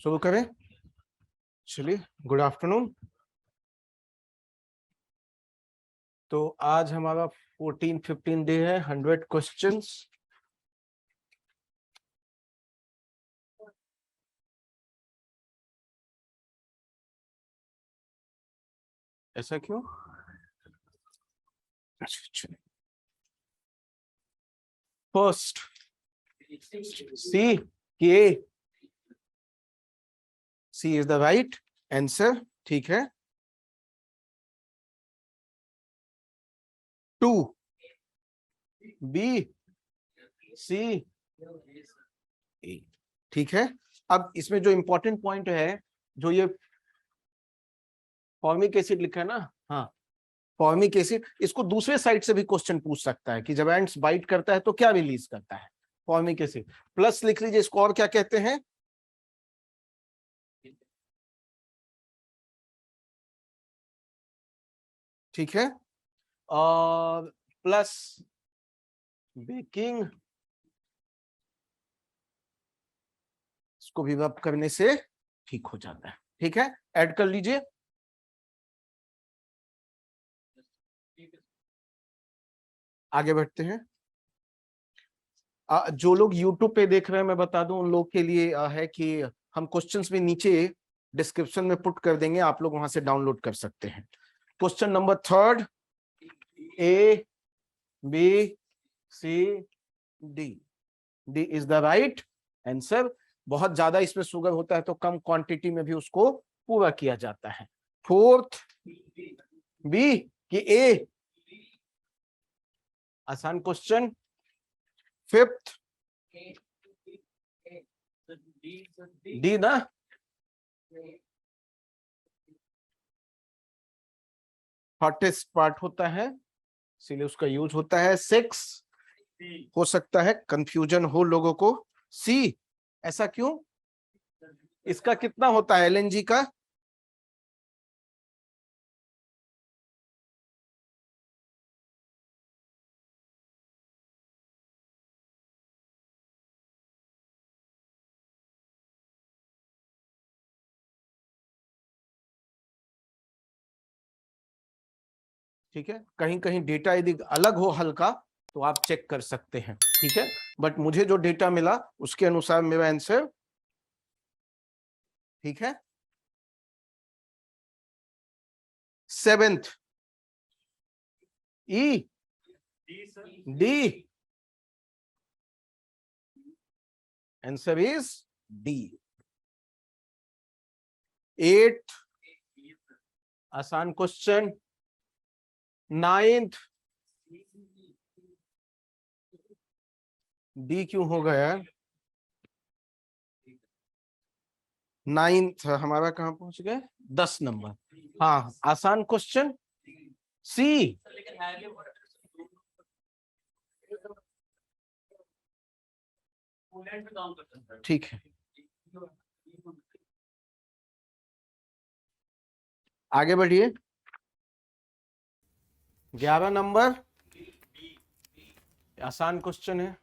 शुरू करें। चलिए, गुड आफ्टरनून। तो आज हमारा 14-15 डे है, 100 क्वेश्चंस। ऐसा क्यों? फर्स्ट सी के सी इज द राइट आंसर। ठीक है। 2 बी सी ए। ठीक है। अब इसमें जो इंपॉर्टेंट पॉइंट है, जो ये फॉर्मिक एसिड लिखा है ना, हाँ, फॉर्मिक एसिड, इसको दूसरे साइड से भी क्वेश्चन पूछ सकता है कि जब एंट्स बाइट करता है तो क्या रिलीज करता है। फॉर्मिक एसिड प्लस लिख लीजिए, इसको और क्या कहते हैं? ठीक है। और प्लस बेकिंग, इसको भी रब करने से ठीक हो जाता है। ठीक है, ऐड कर लीजिए। आगे बढ़ते हैं। जो लोग YouTube पे देख रहे हैं, मैं बता दूं उन लोग के लिए है कि हम क्वेश्चंस भी नीचे डिस्क्रिप्शन में पुट कर देंगे, आप लोग वहां से डाउनलोड कर सकते हैं। Question number 3, A B C D. D is the right answer. बहुत ज्यादा इसमें शुगर होता है तो कम क्वांटिटी में भी उसको पूरा किया जाता है। 4th बी कि ए, आसान क्वेश्चन। 5th डी ना, हॉटेस्ट पार्ट होता है इसीलिए उसका यूज होता है। 6 हो सकता है कंफ्यूजन हो लोगों को। सी, ऐसा क्यों? इसका कितना होता है एलएनजी का? ठीक है, कहीं कहीं डेटा यदि अलग हो हल्का तो आप चेक कर सकते हैं। ठीक है, बट मुझे जो डेटा मिला उसके अनुसार मेरा आंसर ठीक है। 7th E D, answer is D. 8th आसान क्वेश्चन। 9th डी क्यों हो गया? 9th हमारा कहां पहुंच गए? 10 नंबर। हाँ, आसान क्वेश्चन। सी, ठीक है, आगे बढ़िए। 11 नंबर आसान क्वेश्चन है।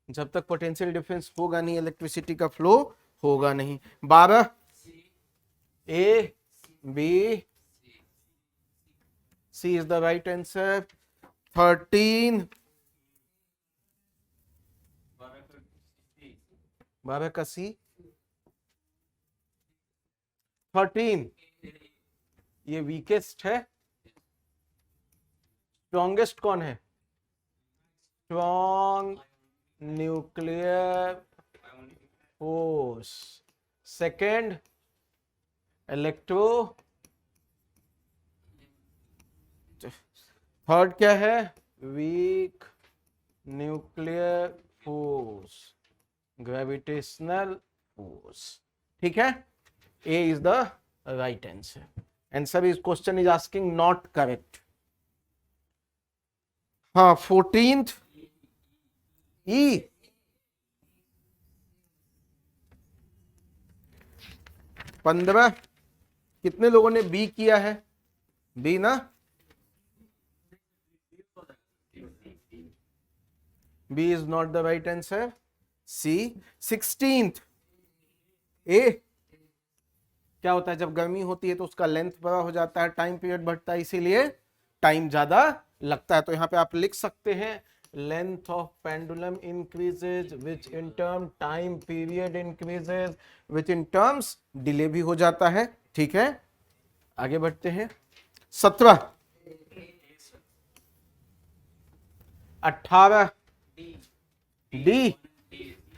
जब तक पोटेंशियल डिफरेंस होगा नहीं, इलेक्ट्रिसिटी का फ्लो होगा नहीं। 12 A B C is the right answer. 13 12 का सी। 13 ये वीकेस्ट है। स्ट्रॉन्गेस्ट कौन है? Strong nuclear force. Second electro. Third क्या है? Weak nuclear force, gravitational force. ठीक है, A is the right answer. Answer is question is asking not correct. हाँ, 14th ई। 15 कितने लोगों ने बी किया है? बी ना, B is not the right answer. C. 16th A. क्या होता है, जब गर्मी होती है तो उसका लेंथ बड़ा हो जाता है, टाइम पीरियड बढ़ता है, इसीलिए टाइम ज्यादा लगता है। तो यहाँ पे आप लिख सकते हैं length of pendulum increases which in term time period increases which in terms delay भी हो जाता है। ठीक है, आगे बढ़ते हैं। 17 18 डी।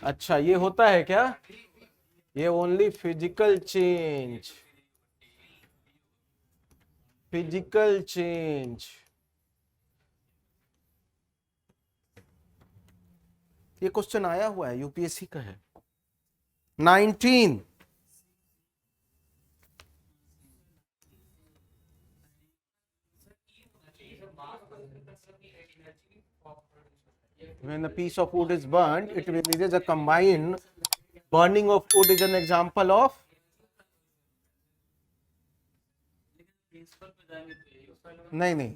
अच्छा, ये होता है क्या, ये only physical change, physical change. ये क्वेश्चन आया हुआ है, यूपीएससी का है। 19 when a piece of wood is burnt, it releases a combined burning of wood is an example of, नहीं,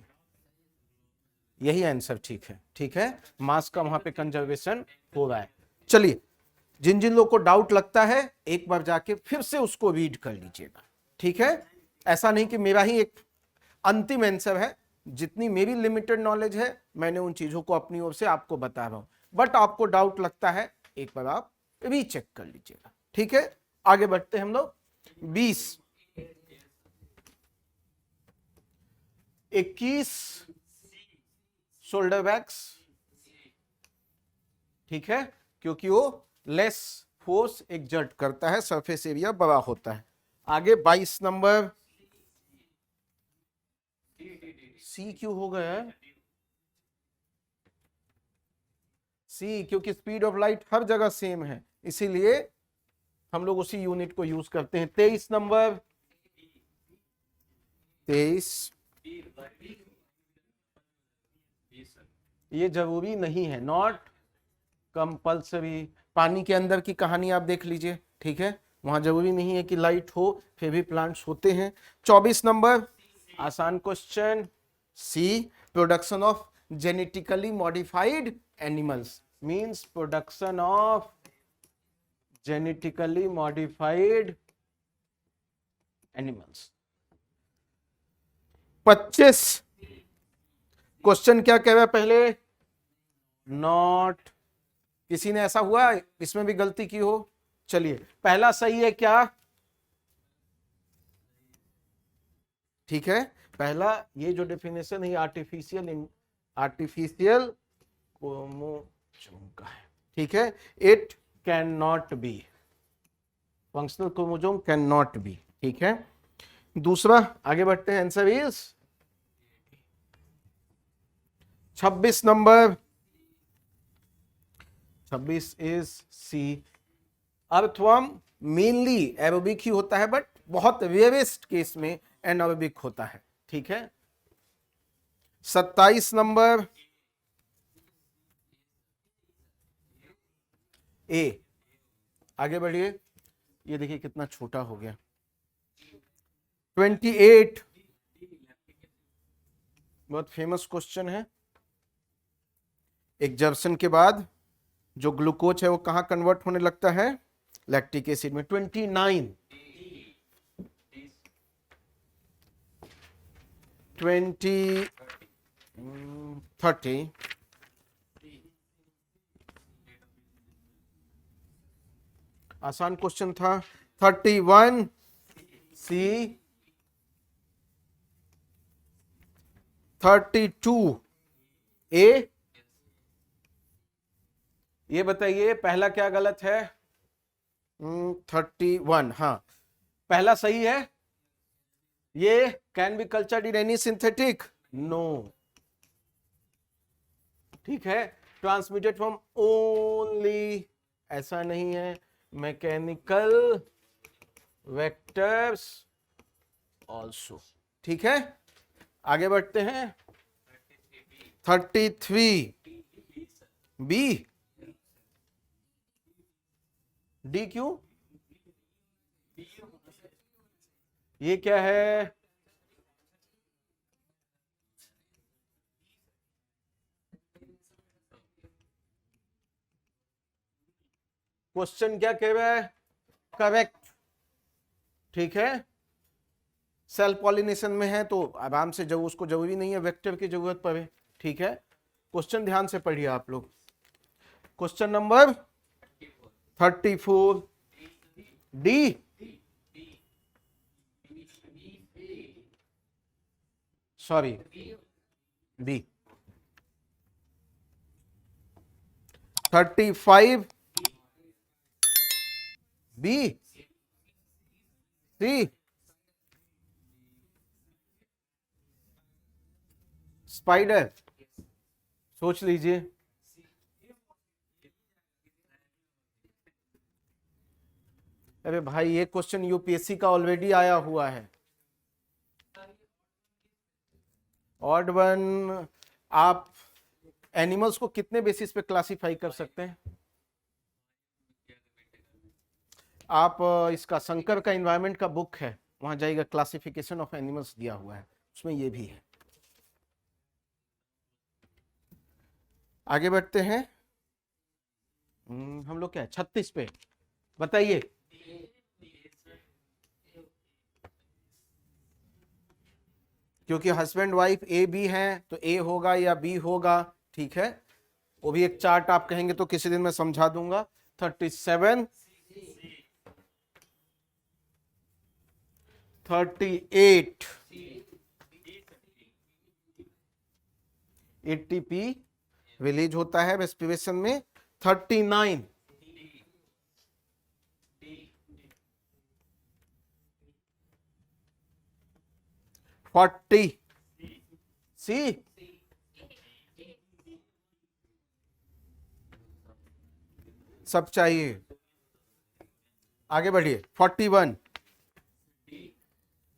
यही आंसर ठीक है। ठीक है, मास का वहां पे कंजर्वेशन हो रहा है। चलिए, जिन जिन लोग को डाउट लगता है एक बार जाके फिर से उसको रीड कर लीजिएगा। ठीक है, ऐसा नहीं कि मेरा ही एक अंतिम आंसर है, जितनी मेरी लिमिटेड नॉलेज है मैंने उन चीजों को अपनी ओर से आपको बता रहा हूं, बट आपको डाउट लगता है एक बार आप रीचेक कर लीजिएगा। ठीक है, आगे बढ़ते हैं हम लोग। 20 21 शोल्डर बैक्स। ठीक है, क्योंकि वो लेस फोर्स एक्सर्ट करता है, सरफेस एरिया बड़ा होता है। आगे 22 नंबर, सी क्यों हो गया है, सी क्योंकि स्पीड ऑफ लाइट हर जगह सेम है, इसीलिए हम लोग उसी यूनिट को यूज करते हैं। 23 नंबर, 23, ये जरूरी नहीं है, नॉट कंपल्सरी। पानी के अंदर की कहानी आप देख लीजिए। ठीक है, वहां जरूरी नहीं है कि लाइट हो, फिर भी प्लांट्स होते हैं। 24 नंबर, आसान question, C production of genetically modified animals means production of genetically modified animals. 25 question क्या कह रहा है पहले, नॉट। किसी ने ऐसा हुआ इसमें भी गलती की हो, चलिए पहला सही है क्या, ठीक है, पहला ये जो डेफिनेशन है आर्टिफिशियल क्रोमोसोम का है। ठीक है, it can not be, functional chromosome can not be. ठीक है, दूसरा आगे बढ़ते हैं, answer is 26 number, 26 is C. Earthworm mainly aerobic ही होता है, बट बहुत रेयरेस्ट केस में एनारोबिक होता है। ठीक है, 27 नंबर, ए। आगे बढ़िए, ये देखिए कितना छोटा हो गया। 28 बहुत फेमस क्वेश्चन है, एग्जर्शन के बाद जो ग्लूकोज है वो कहां कन्वर्ट होने लगता है, लैक्टिक एसिड में। 29 30 आसान क्वेश्चन था। 31 सी, 32 ए। ये बताइए पहला क्या गलत है, 31, हाँ पहला सही है। ये can be cultured in any synthetic, no. ठीक है, ट्रांसमिटेड फ्रॉम ओनली, ऐसा नहीं है, मैकेनिकल वेक्टर्स ऑल्सो। ठीक है, आगे बढ़ते हैं। 33 बी, डी क्यों, ये क्या है, क्वेश्चन क्या कह रहा है, करेक्ट। ठीक है, सेल्फ पॉलिनेशन में है तो आराम से, जब उसको जरूरी नहीं है वेक्टर की जरूरत पड़े। ठीक है, क्वेश्चन ध्यान से पढ़िए आप लोग। Question number 34 D, sorry B. 35 B, C, spider. सोच लीजिए। अरे भाई ये क्वेश्चन यूपीएससी का ऑलरेडी आया हुआ है। ऑड वन, आप एनिमल्स को कितने बेसिस पे क्लासिफाई कर सकते हैं? आप इसका शंकर का एनवायरमेंट का बुक है, वहां जाइएगा, क्लासिफिकेशन ऑफ एनिमल्स दिया हुआ है, उसमें ये भी है। आगे बढ़ते हैं। हम लोग क्या है 36 पे, बताइए। क्योंकि हस्बैंड वाइफ ए बी हैं तो ए होगा या बी होगा। ठीक है, वो भी एक चार्ट आप कहेंगे तो किसी दिन मैं समझा दूंगा। 37, 38, 80p विलेज होता है रेस्पिरेशन में। 39, 40 सी, सब चाहिए। आगे बढ़िए। 41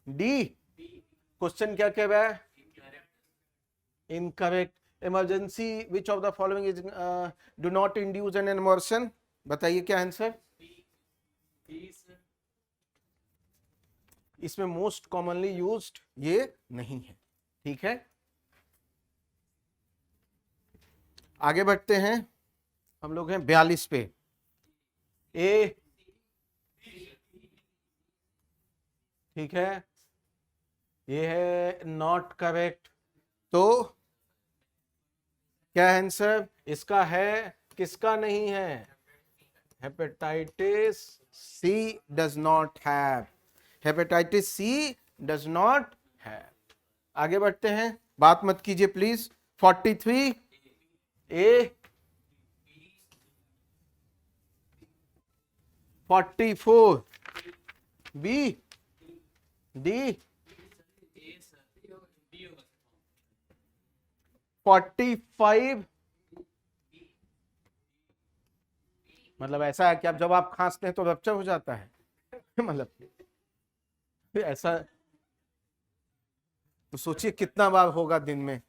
डी। क्वेश्चन क्या कह रहा है? Incorrect. Emergency which of the following is do not induce N immersion. बताइए क्या आंसर? इसमें मोस्ट कॉमनली यूज्ड ये नहीं है। ठीक है, आगे बढ़ते हैं। हम लोग हैं 42 पे। ए, ठीक है, ये है नॉट करेक्ट। तो क्या आंसर इसका है? किसका नहीं है? Hepatitis C does not have. Hepatitis C does not have. आगे बढ़ते हैं, बात मत कीजिए प्लीज। 43 A, 44 B, D, 45। मतलब ऐसा है कि अब जब आप खांसते हैं तो रप्चर हो जाता है मतलब ऐसा, तो सोचिए कितना बार होगा दिन में।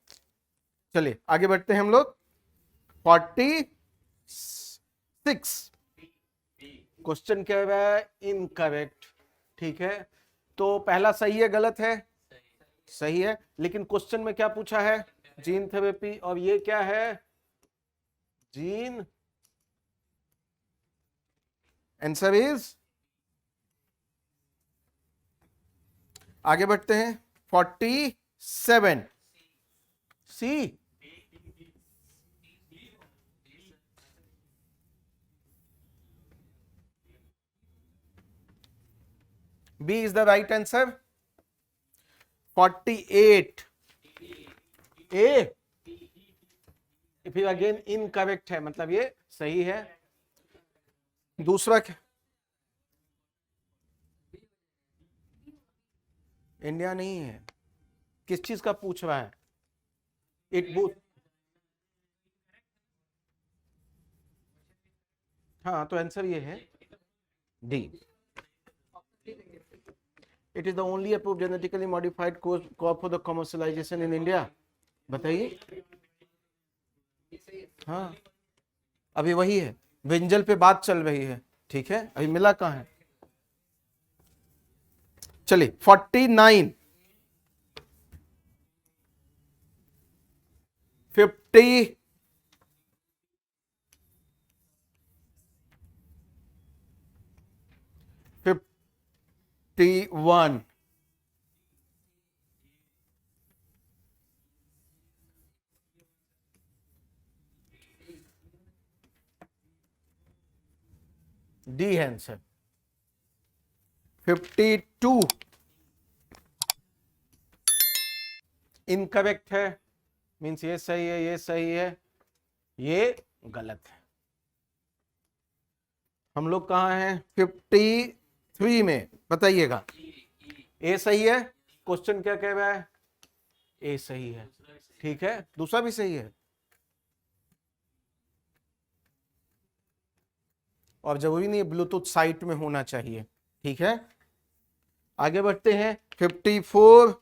चलिए आगे बढ़ते हैं हम लोग। 46 क्वेश्चन क्या है? इनकरेक्ट। ठीक है, तो पहला सही है गलत है? सही है, लेकिन क्वेश्चन में क्या पूछा है? जीन थेरेपी, और ये क्या है? जीन। आंसर इज, आगे बढ़ते हैं। 47 सी, B is the right answer. 48 A, फिर अगेन इनकरेक्ट है, मतलब ये सही है। दूसरा क्या? इंडिया नहीं है। किस चीज का पूछ रहा है? It booth. हाँ, तो आंसर ये है D. It is the only approved genetically modified crop for the commercialisation in India. बताइए। हाँ, अभी वही है, ब्रिंजल पे बात चल रही है। ठीक है, अभी मिला कहाँ है? चलिए 49 50 52 51, डी है आंसर। 52 इनकरेक्ट है, मीन्स ये सही है, ये सही है, ये गलत है। हम लोग कहाँ हैं? 53 में, बताइएगा। ए सही है, क्वेश्चन क्या कह रहा है? ए सही है, ठीक है, दूसरा भी सही है, और जरूरी नहीं ब्लूटूथ साइट में होना चाहिए, ठीक है। आगे बढ़ते हैं 54।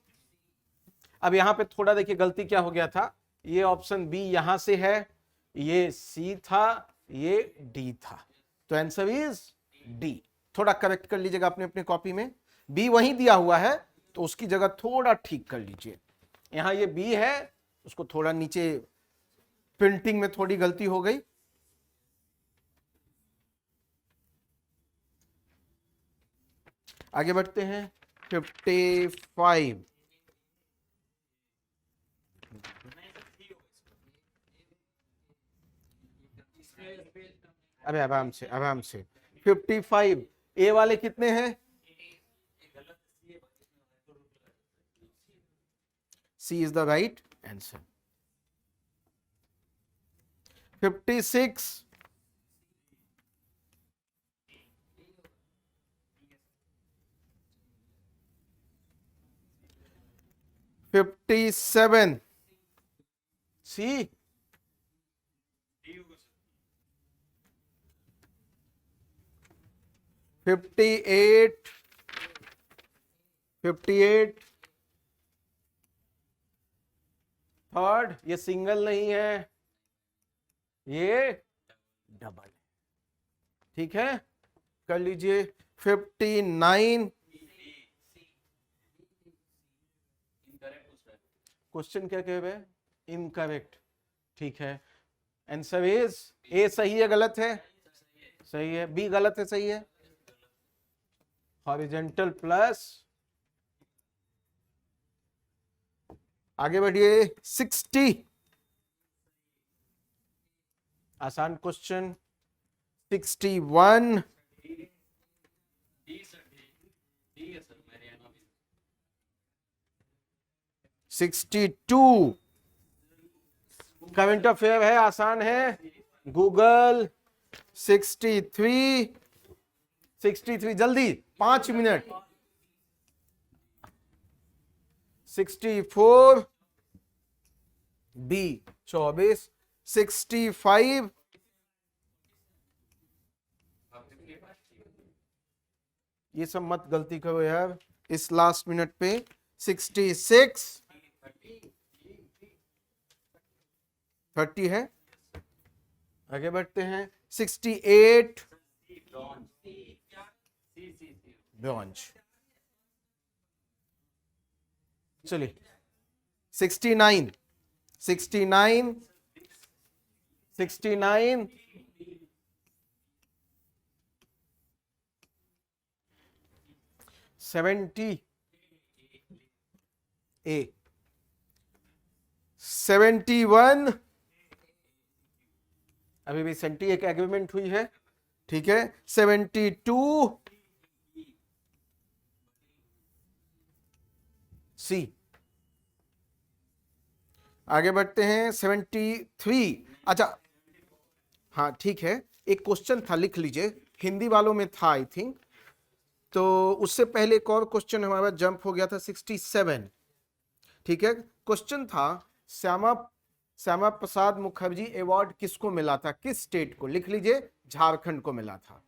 अब यहां पे थोड़ा देखिए गलती क्या हो गया था, ये ऑप्शन बी यहां से है, ये सी था, ये डी था, तो आंसर इज डी। थोड़ा करेक्ट कर लीजिएगा अपने अपने कॉपी में, बी वहीं दिया हुआ है तो उसकी जगह थोड़ा ठीक कर लीजिए। यहां ये बी है, उसको थोड़ा नीचे प्रिंटिंग में थोड़ी गलती हो गई। आगे बढ़ते हैं 55। अबे आराम से, आराम से। 55 ए वाले कितने हैं? C is the right answer. 56 57 C. 58 58 third, ये सिंगल नहीं है, ये डबल है, ठीक है, कर लीजिए। 59 क्वेश्चन क्या कह रहे हैं? इनकरेक्ट, ठीक है, आंसर इज ए सही है, गलत है? सही है। बी गलत है, सही है? Horizontal plus. आगे बढ़िए 60, आसान क्वेश्चन। 61 62 करंट अफेयर है, आसान है, गूगल। 63 जल्दी 5 मिनट। 64 बी 24। 65 ये सब मत गलती करो यार इस लास्ट मिनट पे। 66 30 है। आगे बढ़ते हैं 68 ब्रॉन्ज। चलिए 69 69 69 70 ए। 71 अभी भी 70 एक एग्रीमेंट हुई है, ठीक है। 72 सी। आगे बढ़ते हैं 73। अच्छा हाँ ठीक है, एक क्वेश्चन था, लिख लीजिए, हिंदी वालों में था आई थिंक, तो उससे पहले एक और क्वेश्चन हमारा जंप हो गया था 67, ठीक है। क्वेश्चन था श्यामा प्रसाद मुखर्जी अवार्ड किसको मिला था, किस स्टेट को? लिख लीजिए, झारखंड को मिला था।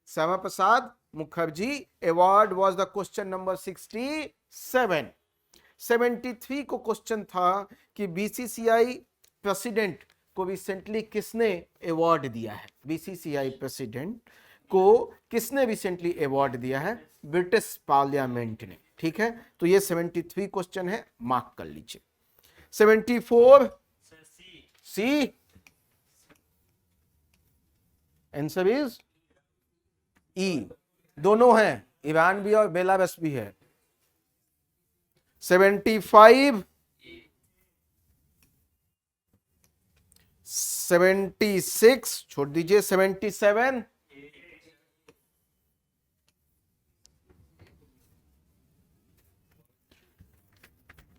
Shyama Prasad Mukherjee award was the question number 67। 73 को क्वेश्चन था कि बीसीसीआई प्रेसिडेंट को रिसेंटली किसने अवार्ड दिया है? बीसीसीआई प्रेसिडेंट को किसने रिसेंटली अवार्ड दिया है? ब्रिटिश पार्लियामेंट ने, ठीक है। तो ये 73 क्वेश्चन है, मार्क कर लीजिए। 74 सी, आंसर इज ई। दोनों हैं, इवान भी और बेलारस भी है। 75, 76 छोड़ दीजिए, 77,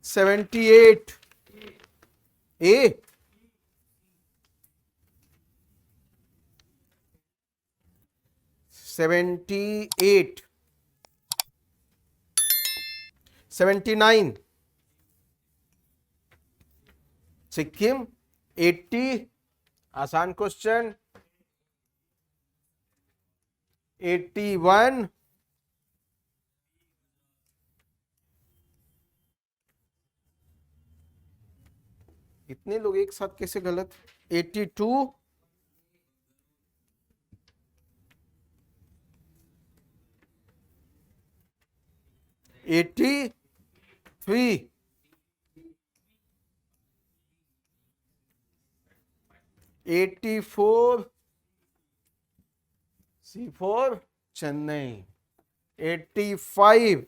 78 ए, 78, 79 सिक्किम, 80 आसान क्वेश्चन, 81 इतने लोग एक साथ कैसे गलत, 82 83 84 C4 चेन्नई, 85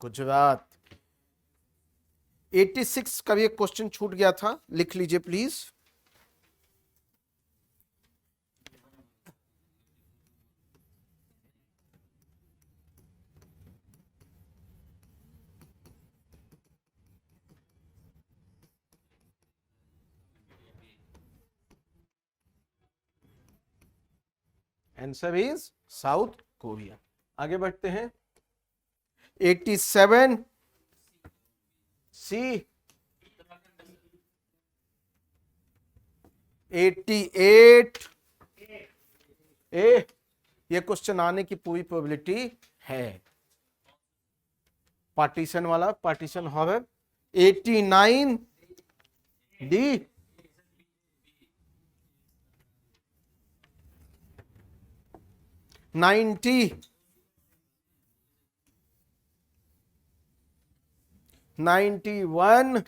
गुजरात, 86 का भी एक क्वेश्चन छूट गया था, लिख लीजिए please. Answer is south Korea. आगे बढ़ते हैं। 87 सी, 88 ए, ये क्वेश्चन आने की पूरी प्रोबेबिलिटी है, पार्टीशन वाला, पार्टीशन हॉरर। 89 डी, 90 91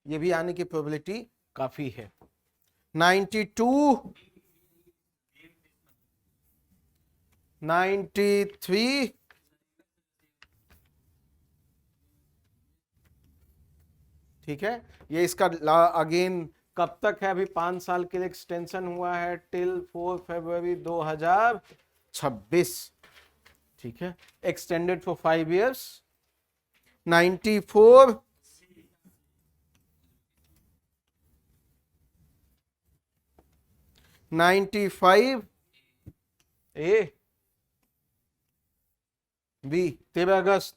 ये भी आने की प्रोबेबिलिटी काफी है। 92 93 ठीक है। ये इसका अगेन कब तक है, अभी 5 साल के लिए एक्सटेंशन हुआ है, टिल 4 फरवरी 2026, ठीक है, extended for 5 years। 94 95 A B 13 अगस्त।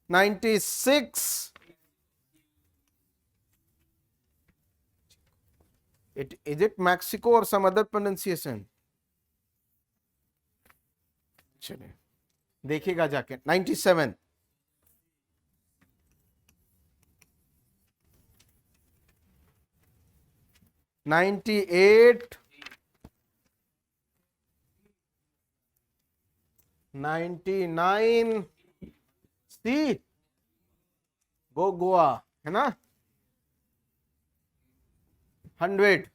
96 is it Mexico or some other pronunciation? चलिए देखिएगा जाके। 97 98 99 सी, गोवा है ना, 100